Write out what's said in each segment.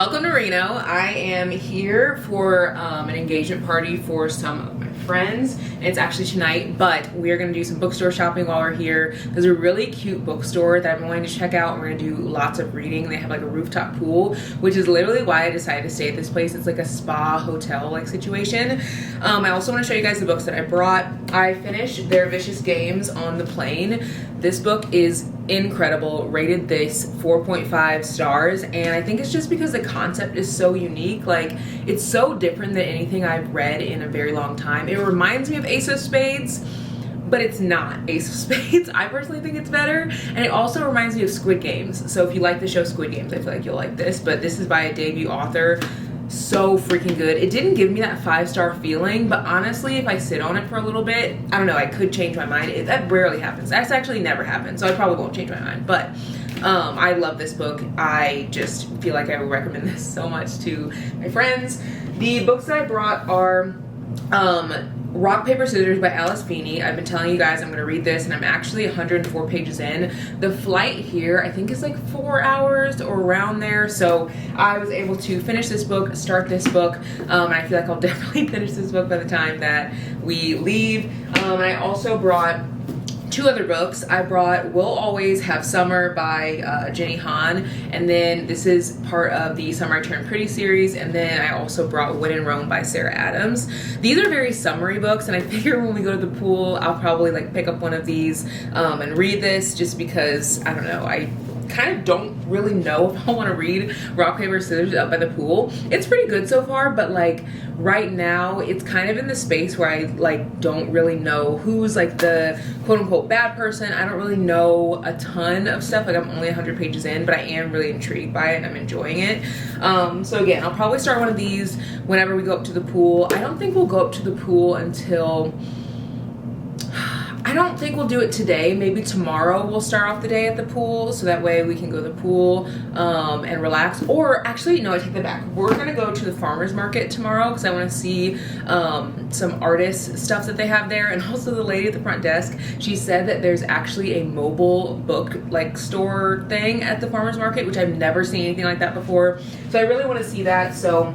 Welcome to Reno. I am here for an engagement party for some of my friends. It's actually tonight, but we are going to do some bookstore shopping while we're here. There's a really cute bookstore that I'm going to check out. We're going to do lots of reading. They have like a rooftop pool, which is literally why I decided to stay at this place. It's like a spa hotel like situation. I also want to show you guys the books that I brought. I finished Their Vicious Games on the plane. This book is incredible. Rated this 4.5 stars, and I think it's just because the concept is so unique. Like, it's so different than anything I've read in a very long time. It reminds me of Ace of Spades, but it's not Ace of Spades. I personally think it's better, and it also reminds me of Squid Games. So if you like the show Squid Games, I feel like you'll like this, but this is by a debut author. So freaking good. It didn't give me that 5-star feeling, but honestly, if I sit on it for a little bit, I don't know, I could change my mind. That rarely happens. That's actually never happened, so I probably won't change my mind. But I love this book. I just feel like I would recommend this so much to my friends. The books that I brought are Rock, Paper, Scissors by Alice Feeney. I've been telling you guys I'm going to read this, and I'm actually 104 pages in. The flight here I think is like 4 hours or around there, so I was able to finish this book, start this book, and I feel like I'll definitely finish this book by the time that we leave. And I also brought 2 other books. I brought We'll Always Have Summer by Jenny Han, and then this is part of the Summer I Turned Pretty series, and then I also brought When in Rome by Sarah Adams. These are very summery books, and I figure when we go to the pool I'll probably like pick up one of these and read this, just because I don't know, I kind of don't really know if I want to read Rock, Paper, Scissors up by the pool. It's pretty good so far, but like right now it's kind of in the space where I like don't really know who's like the quote-unquote bad person. I don't really know a ton of stuff. Like, I'm only 100 pages in, but I am really intrigued by it and I'm enjoying it. So again, I'll probably start one of these whenever we go up to the pool. I don't think we'll go up to the pool until, I don't think we'll do it today. Maybe tomorrow we'll start off the day at the pool, so that way we can go to the pool and relax. Or actually, no, I take that back. We're gonna go to the farmer's market tomorrow because I want to see some artist stuff that they have there. And also, the lady at the front desk, she said that there's actually a mobile book like store thing at the farmer's market, which I've never seen anything like that before. So I really want to see that. So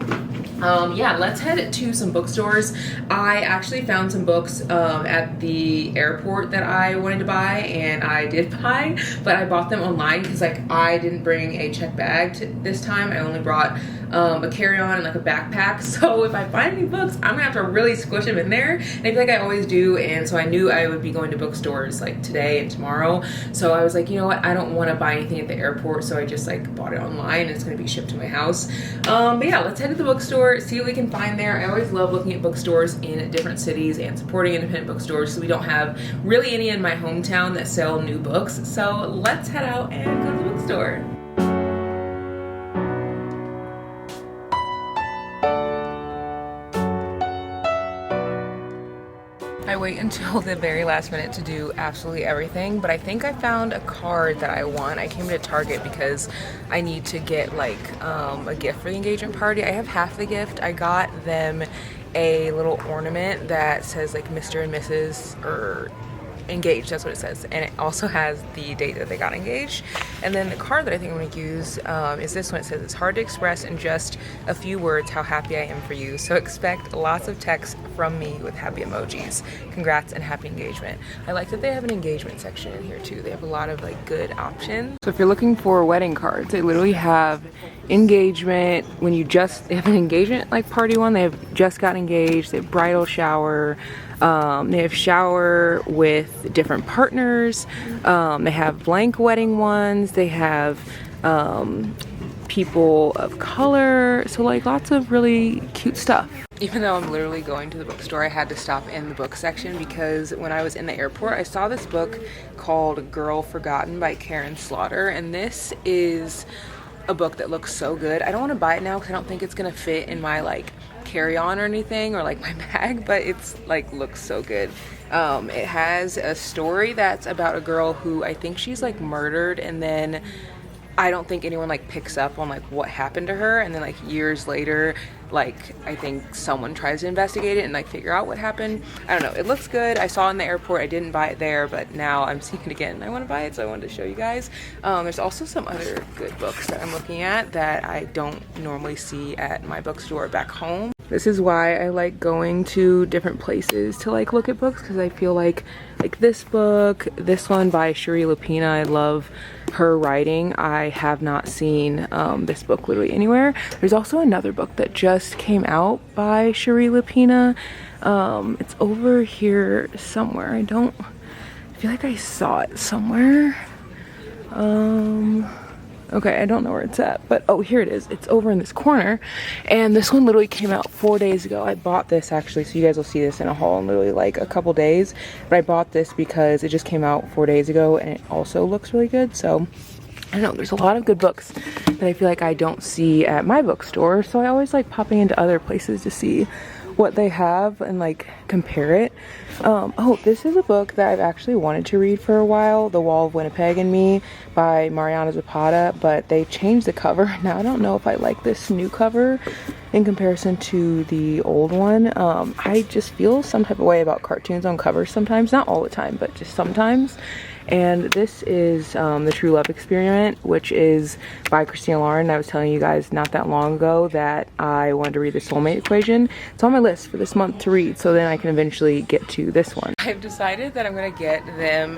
yeah, let's head to some bookstores. I actually found some books at the airport that I wanted to buy, and I did buy, but I bought them online because like I didn't bring a check bag this time. I only brought a carry-on and like a backpack. So if I find any books, I'm gonna have to really squish them in there, and I feel like I always do. And so I knew I would be going to bookstores like today and tomorrow, so I was like, you know what, I don't want to buy anything at the airport, so I just like bought it online and it's gonna be shipped to my house. But yeah, let's head to the bookstore, see what we can find there. I always love looking at bookstores in different cities and supporting independent bookstores, so we don't have really any in my hometown that sell new books. So let's head out and go to the bookstore. I wait until the very last minute to do absolutely everything, but I think I found a card that I want. I came to Target because I need to get like a gift for the engagement party. I have half the gift. I got them a little ornament that says like Mr. and Mrs. or engaged, that's what it says, and it also has the date that they got engaged. And then the card that I think I'm going to use is this one. It says, it's hard to express in just a few words how happy I am for you, so expect lots of text from me with happy emojis. Congrats and happy engagement. I like that they have an engagement section in here too. They have a lot of like good options. So if you're looking for wedding cards, they literally have engagement, when you just, they have an engagement like party one, they have just got engaged, they have bridal shower, they have shower with different partners, they have blank wedding ones, they have people of color, so like lots of really cute stuff. Even though I'm literally going to the bookstore, I had to stop in the book section because when I was in the airport, I saw this book called Girl Forgotten by Karen Slaughter, and this is a book that looks so good. I don't want to buy it now because I don't think it's gonna fit in my like carry-on or anything, or like my bag, but it's like looks so good. It has a story that's about a girl who, I think she's like murdered, and then I don't think anyone like picks up on like what happened to her, and then like years later, like I think someone tries to investigate it and like figure out what happened. I don't know, it looks good. I saw it in the airport. I didn't buy it there, but now I'm seeing it again. I want to buy it, so I wanted to show you guys. There's also some other good books that I'm looking at that I don't normally see at my bookstore back home. This is why I like going to different places to like look at books, because I feel like this book, this one by Cherie Lapina, I love her writing. I have not seen this book literally anywhere. There's also another book that just came out by Cherie Lapina. It's over here somewhere. I feel like I saw it somewhere. Okay, I don't know where it's at, but oh, here it is. It's over in this corner, and this one literally came out 4 days ago. I bought this actually, so you guys will see this in a haul in literally like a couple days, but I bought this because it just came out 4 days ago, and it also looks really good. So I don't know, there's a lot of good books that I feel like I don't see at my bookstore, so I always like popping into other places to see what they have and like compare it. Oh, this is a book that I've actually wanted to read for a while, The Wall of Winnipeg and Me by Mariana Zapata, but they changed the cover. Now I don't know if I like this new cover in comparison to the old one. I just feel some type of way about cartoons on covers sometimes, not all the time, but just sometimes. And this is The True Love Experiment, which is by Christina Lauren. I was telling you guys not that long ago that I wanted to read The Soulmate Equation. It's on my list for this month to read, so then I can eventually get to this one. I've decided that I'm gonna get them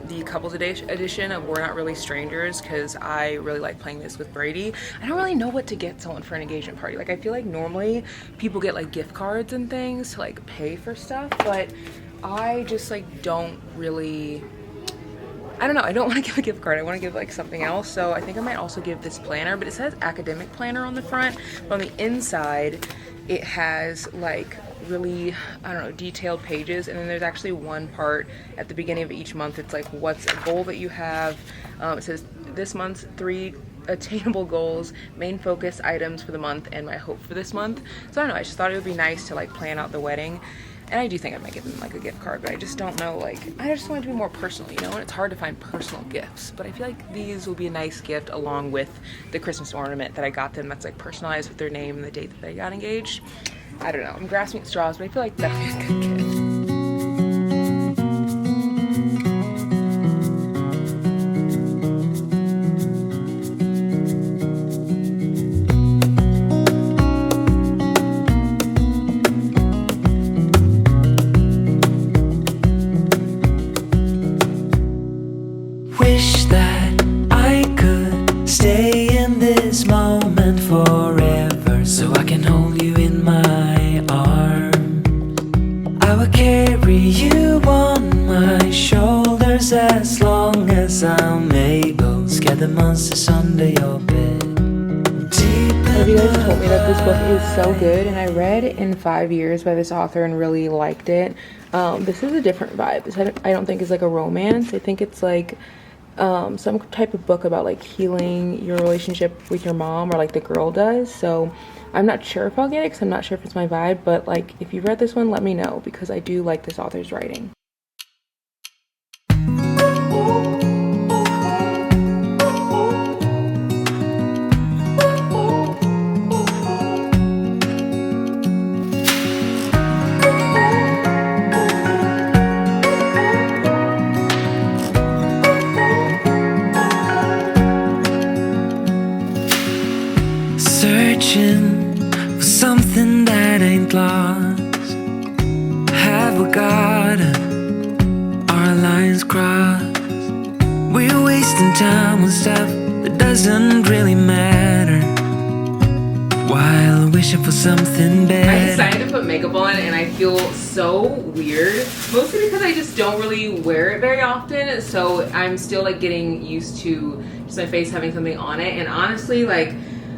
the couples edition of We're Not Really Strangers, because I really like playing this with Brady. I don't really know what to get someone for an engagement party. Like, I feel like normally people get like gift cards and things to like pay for stuff, but I just like don't really, I don't know, I don't want to give a gift card. I want to give like something else. So I think I might also give this planner, but it says academic planner on the front, but on the inside it has like really, I don't know, detailed pages, and then there's actually one part at the beginning of each month. It's like, what's a goal that you have. It says this month's 3 attainable goals, main focus items for the month, and my hope for this month. So I don't know, I just thought it would be nice to like plan out the wedding. And I do think I might give them like a gift card, but I just don't know, like, I just want it to be more personal, you know, and it's hard to find personal gifts. But I feel like these will be a nice gift along with the Christmas ornament that I got them that's like personalized with their name and the date that they got engaged. I don't know, I'm grasping at straws, but I feel like that would be a good gift. Wish that I could stay in this moment forever, so I can hold you in my arms. I will carry you on my shoulders as long as I'm able. Scare the monsters under your bed. Have you guys told me that this book is so good, and I read In 5 Years by this author and really liked it. This is a different vibe. This I don't think is like a romance. I think it's like some type of book about like healing your relationship with your mom, or like the girl does. So I'm not sure if I'll get it, because I'm not sure if it's my vibe, but like if you've read this one, let me know, because I do like this author's writing. Searching for something that ain't lost. Have we got our lines crossed? We're wasting time on stuff that doesn't really matter, while wishing for something better. I decided to put makeup on, and I feel so weird, mostly because I just don't really wear it very often, so I'm still like getting used to just my face having something on it. And honestly, like,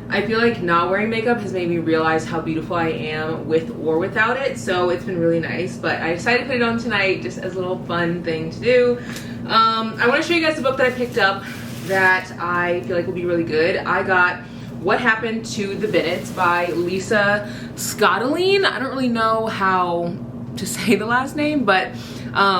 I feel like not wearing makeup has made me realize how beautiful I am with or without it, so it's been really nice. But I decided to put it on tonight just as a little fun thing to do. I want to show you guys the book that I picked up that I feel like will be really good. I got What Happened to the Bennetts by Lisa Scottoline. I don't really know how to say the last name, but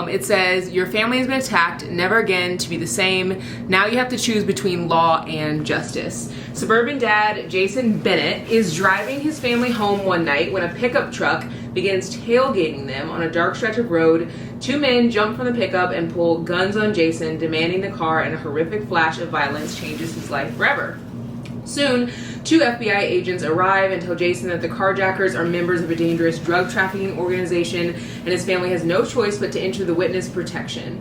it says, your family has been attacked, never again to be the same. Now you have to choose between law and justice. Suburban dad Jason Bennett is driving his family home one night when a pickup truck begins tailgating them on a dark stretch of road. Two men jump from the pickup and pull guns on Jason, demanding the car, and a horrific flash of violence changes his life forever. Soon, two FBI agents arrive and tell Jason that the carjackers are members of a dangerous drug trafficking organization, and his family has no choice but to enter the witness protection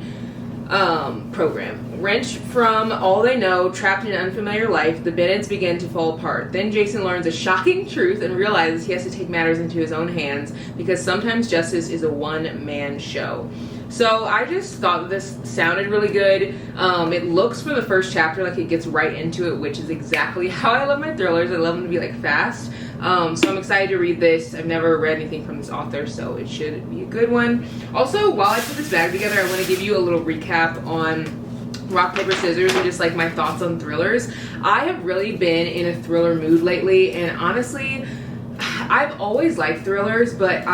program. Wrenched from all they know, trapped in an unfamiliar life, the Bennetts begin to fall apart. Then Jason learns a shocking truth and realizes he has to take matters into his own hands, because sometimes justice is a one-man show. So I just thought this sounded really good. It looks from the first chapter like it gets right into it, which is exactly how I love my thrillers. I love them to be like fast. So I'm excited to read this. I've never read anything from this author, so it should be a good one. Also, while I put this bag together, I want to give you a little recap on rock, paper, scissors, and just like my thoughts on thrillers. I have really been in a thriller mood lately, and honestly, I've always liked thrillers, but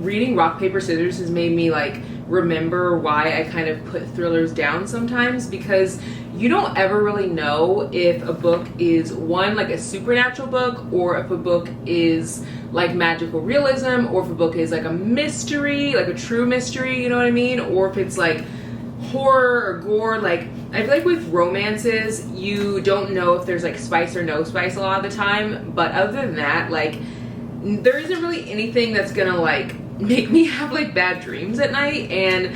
reading rock, paper, scissors has made me like remember why I kind of put thrillers down sometimes, because you don't ever really know if a book is one, like a supernatural book, or if a book is like magical realism, or if a book is like a mystery, like a true mystery, you know what I mean? Or if it's like horror or gore. Like, I feel like with romances, you don't know if there's like spice or no spice a lot of the time, but other than that, like, there isn't really anything that's gonna like make me have like bad dreams at night. And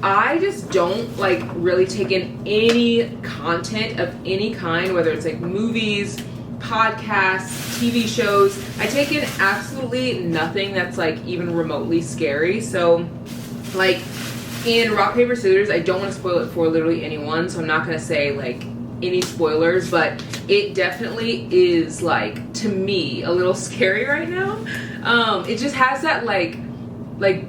I just don't like really take in any content of any kind, whether it's like movies, podcasts, TV shows. I take in absolutely nothing that's like even remotely scary. So like in rock, paper, scissors, I don't want to spoil it for literally anyone, so I'm not going to say like any spoilers, but it definitely is like, to me, a little scary right now. It just has that like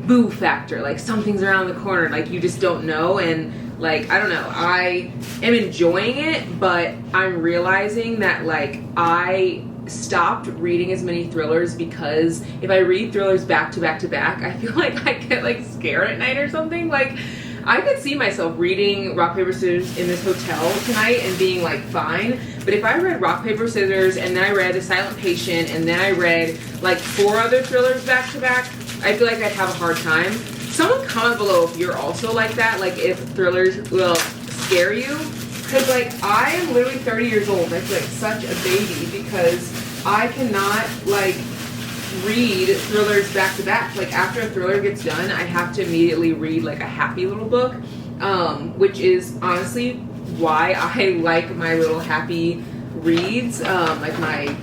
boo factor, like something's around the corner, like you just don't know. And like, I don't know, I am enjoying it, but I'm realizing that like I stopped reading as many thrillers, because if I read thrillers back to back to back, I feel like I get like scared at night or something. Like, I could see myself reading rock, paper, scissors in this hotel tonight and being like fine, but if I read rock, paper, scissors and then I read The Silent Patient and then I read like 4 other thrillers back to back, I feel like I'd have a hard time. Someone comment below if you're also like that, like if thrillers will scare you. Because like, I am literally 30 years old. I feel like such a baby because I cannot like read thrillers back to back. Like, after a thriller gets done, I have to immediately read like a happy little book, which is honestly why I like my little happy reads, like my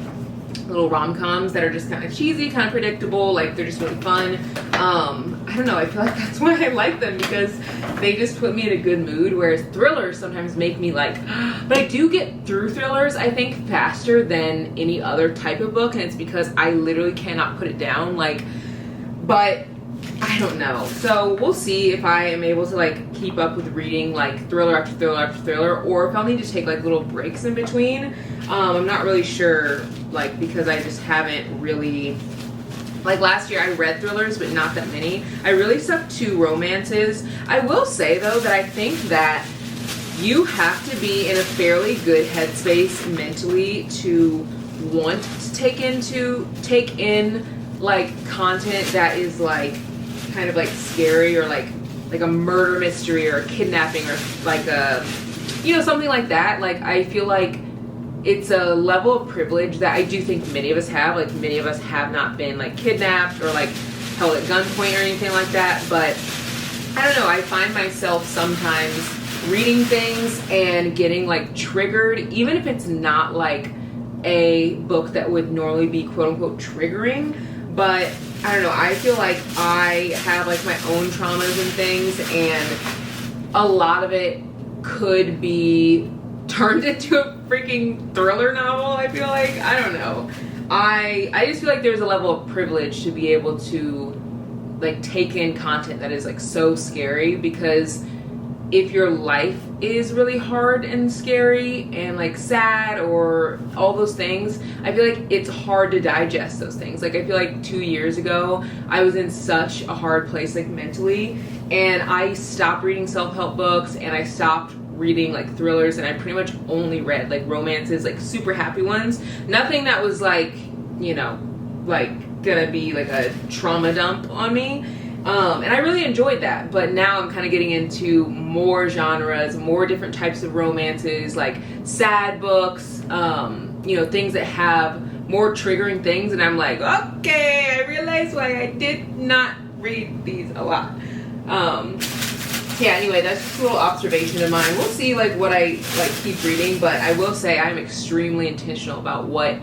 little rom-coms that are just kind of cheesy, kind of predictable, like they're just really fun. I don't know, I feel like that's why I like them, because they just put me in a good mood, whereas thrillers sometimes make me like, but I do get through thrillers, I think, faster than any other type of book, and it's because I literally cannot put it down, like, but I don't know. So we'll see if I am able to like keep up with reading like thriller after thriller after thriller, or if I'll need to take like little breaks in between. I'm not really sure, like, because I just haven't really, like last year I read thrillers, but not that many. I really stuck to romances. I will say though that I think that you have to be in a fairly good headspace mentally to want to take in like content that is like kind of like scary, or like a murder mystery or a kidnapping, or like a, you know, something like that. Like, I feel like it's a level of privilege that I do think many of us have. Like, many of us have not been like kidnapped or like held at gunpoint or anything like that, but I don't know, I find myself sometimes reading things and getting like triggered, even if it's not like a book that would normally be quote unquote triggering. But I don't know, I feel like I have like my own traumas and things, and a lot of it could be turned into a freaking thriller novel, I feel like. I don't know. I just feel like there's a level of privilege to be able to like take in content that is like so scary, because if your life is really hard and scary and like sad or all those things, I feel like it's hard to digest those things. Like I feel like 2 years ago I was in such a hard place like mentally, and I stopped reading self-help books and I stopped reading like thrillers, and I pretty much only read like romances, like super happy ones, nothing that was like, you know, like gonna be like a trauma dump on me. And I really enjoyed that, but now I'm kind of getting into more genres, more different types of romances, like sad books, you know, things that have more triggering things, and I'm like, okay, I realize why I did not read these a lot. Yeah, anyway, that's just a little observation of mine. We'll see like what I like keep reading, but I will say I'm extremely intentional about what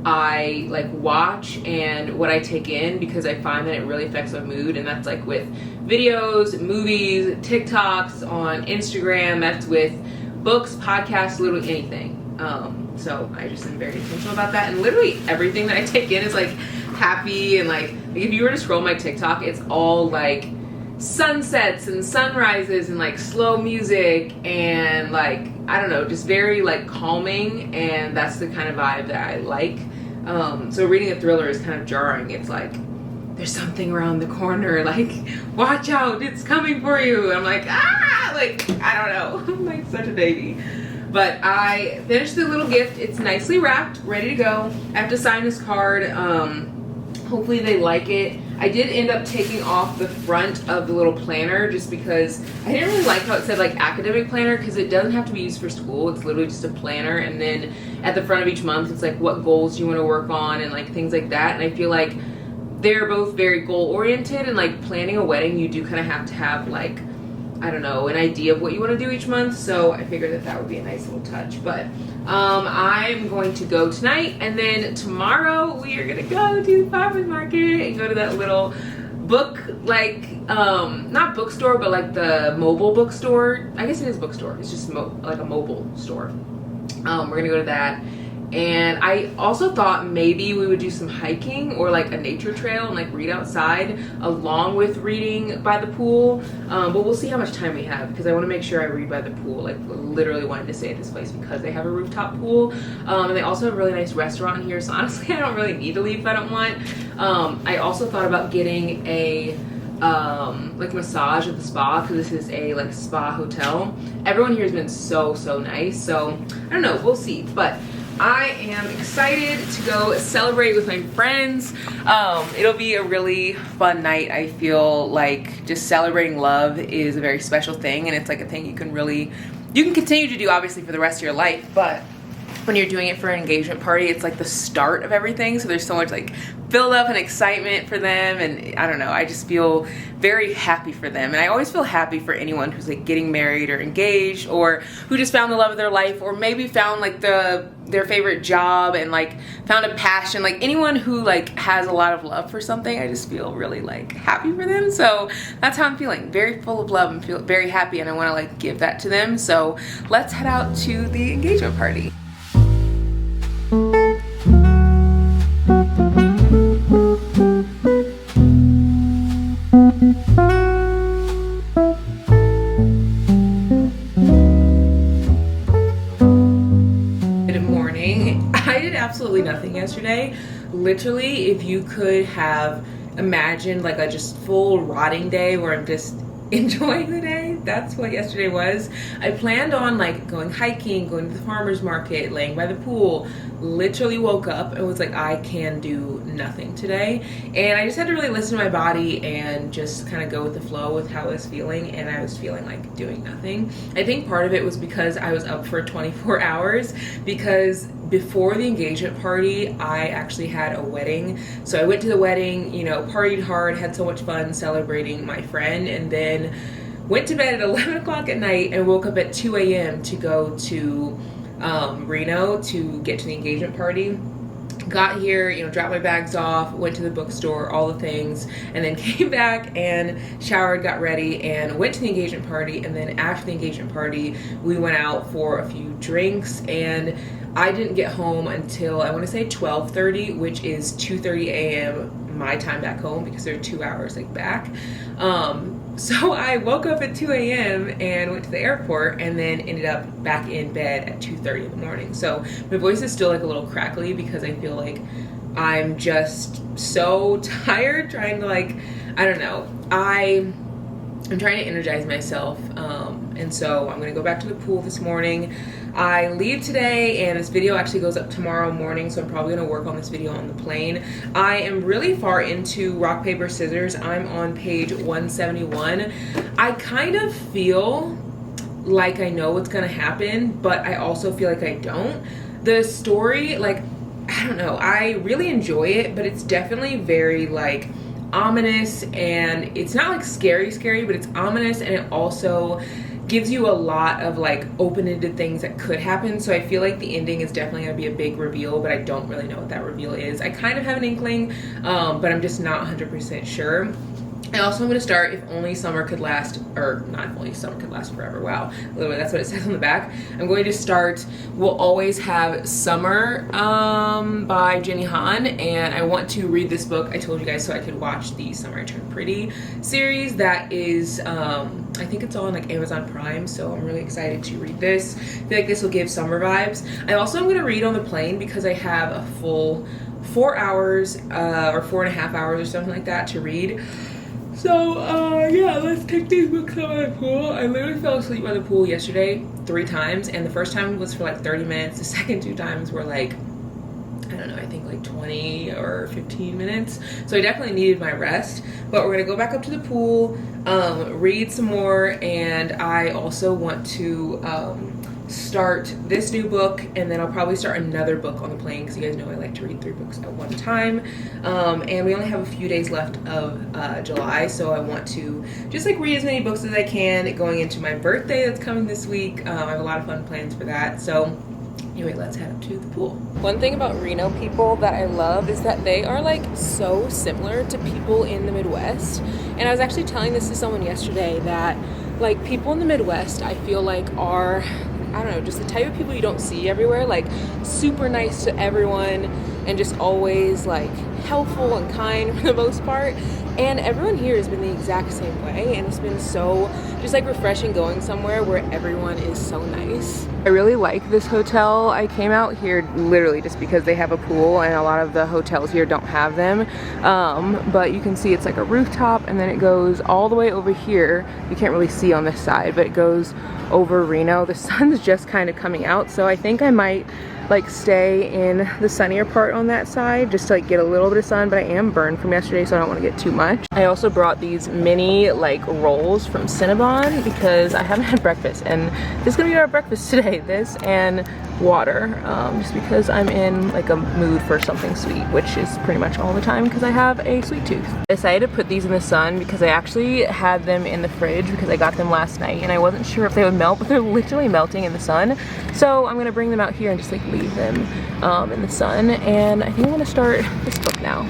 I like watch and what I take in, because I find that it really affects my mood, and that's like with videos, movies, TikToks, on Instagram, that's with books, podcasts, literally anything. So I just am very intentional about that, and literally everything that I take in is like happy, and like if you were to scroll my TikTok, it's all like sunsets and sunrises and like slow music and like, I don't know, just very like calming, and that's the kind of vibe that I like. So reading a thriller is kind of jarring. It's like there's something around the corner, like watch out, it's coming for you. I'm like, ah, like I don't know. I'm like such a baby. But I finished the little gift. It's nicely wrapped, ready to go. I have to sign this card. Hopefully they like it. I did end up taking off the front of the little planner just because I didn't really like how it said like academic planner, because it doesn't have to be used for school. It's literally just a planner, and then at the front of each month it's like what goals you want to work on and like things like that. And I feel like they're both very goal oriented, and like planning a wedding, you do kind of have to have like, I don't know, an idea of what you want to do each month. So I figured that that would be a nice little touch. But I'm going to go tonight, and then tomorrow we are gonna go to the farmers market and go to that little book, like not bookstore, but like the mobile bookstore. I guess it is bookstore. It's just like a mobile store. We're gonna go to that. And I also thought maybe we would do some hiking or like a nature trail and like read outside along with reading by the pool. But we'll see how much time we have, because I want to make sure I read by the pool. Like literally wanted to stay at this place because they have a rooftop pool. And they also have a really nice restaurant here. So honestly, I don't really need to leave if I don't want. I also thought about getting a like massage at the spa, because this is a like spa hotel. Everyone here has been so nice. So I don't know, we'll see. But I am excited to go celebrate with my friends. It'll be a really fun night. I feel like just celebrating love is a very special thing, and it's like a thing you can continue to do obviously for the rest of your life, but when you're doing it for an engagement party, it's like the start of everything. So there's so much like build up and excitement for them, and I don't know, I just feel very happy for them. And I always feel happy for anyone who's like getting married or engaged, or who just found the love of their life, or maybe found like their favorite job and like found a passion. Like anyone who like has a lot of love for something, I just feel really like happy for them. So that's how I'm feeling, very full of love and feel very happy, and I want to like give that to them. So let's head out to the engagement party. Absolutely nothing yesterday. Literally, if you could have imagined like a just full rotting day where I'm just enjoying the day, that's what yesterday was. I planned on like going hiking, going to the farmer's market, laying by the pool. Literally woke up and was like, I can do nothing today. And I just had to really listen to my body and just kind of go with the flow with how I was feeling, and I was feeling like doing nothing. I think part of it was because I was up for 24 hours, because before the engagement party, I actually had a wedding. So I went to the wedding, you know, partied hard, had so much fun celebrating my friend, and then went to bed at 11 o'clock at night and woke up at 2 a.m. to go to Reno to get to the engagement party. Got here, you know, dropped my bags off, went to the bookstore, all the things, and then came back and showered, got ready, and went to the engagement party. And then after the engagement party, we went out for a few drinks, and I didn't get home until I want to say 12:30, which is 2:30 a.m. my time back home, because they're 2 hours like back. So I woke up at 2 a.m. and went to the airport and then ended up back in bed at 2:30 in the morning. So my voice is still like a little crackly because I feel like I'm just so tired trying to like, I don't know. I'm trying to energize myself, and so I'm gonna go back to the pool this morning. I leave today and this video actually goes up tomorrow morning, so I'm probably gonna work on this video on the plane. I am really far into rock, paper, scissors. I'm on page 171. I kind of feel like I know what's gonna happen, but I also feel like I don't. The story, like, I don't know, I really enjoy it, but it's definitely very like ominous, and it's not like scary, but it's ominous, and it also gives you a lot of like open-ended things that could happen. So I feel like the ending is definitely gonna be a big reveal, but I don't really know what that reveal is. I kind of have an inkling, but I'm just not 100% sure. I also am going to start If Only Summer Could Last, or not If Only Summer Could Last Forever. Wow, literally that's what it says on the back. I'm going to start We'll Always Have Summer by Jenny Han, and I want to read this book, I told you guys, so I could watch the Summer I Turned Pretty series. That is, I think it's all on like Amazon Prime, so I'm really excited to read this. I feel like this will give summer vibes. I also am going to read on the plane because I have a full 4 hours or 4.5 hours or something like that to read. So, yeah, let's take these books out of the pool. I literally fell asleep by the pool yesterday 3 times, and the first time was for like 30 minutes. The second 2 times were like, I don't know, I think like 20 or 15 minutes. So I definitely needed my rest, but we're gonna go back up to the pool, read some more, and I also want to start this new book, and then I'll probably start another book on the plane because you guys know I like to read 3 books at one time. And we only have a few days left of July, so I want to just like read as many books as I can going into my birthday that's coming this week. I have a lot of fun plans for that. So anyway, let's head up to the pool. One thing about Reno people that I love is that they are like so similar to people in the Midwest. And I was actually telling this to someone yesterday that like people in the Midwest I feel like are, I don't know, just the type of people you don't see everywhere, like super nice to everyone and just always like helpful and kind for the most part. And everyone here has been the exact same way, and it's been so just like refreshing going somewhere where everyone is so nice. I really like this hotel. I came out here literally just because they have a pool, and a lot of the hotels here don't have them. But you can see it's like a rooftop, and then it goes all the way over here. You can't really see on this side, but it goes over Reno. The sun's just kind of coming out, so I think I might like stay in the sunnier part on that side just to like get a little bit of sun, but I am burned from yesterday, so I don't want to get too much. I also brought these mini like rolls from Cinnabon because I haven't had breakfast, and this is gonna be our breakfast today, this and water, just because I'm in like a mood for something sweet, which is pretty much all the time because I have a sweet tooth. I decided to put these in the sun because I actually had them in the fridge because I got them last night and I wasn't sure if they would melt, but they're literally melting in the sun. So I'm gonna bring them out here and just like leave them in the sun, and I think I'm gonna start this book now.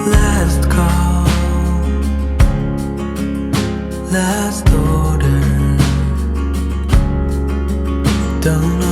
Last call, last order. Don't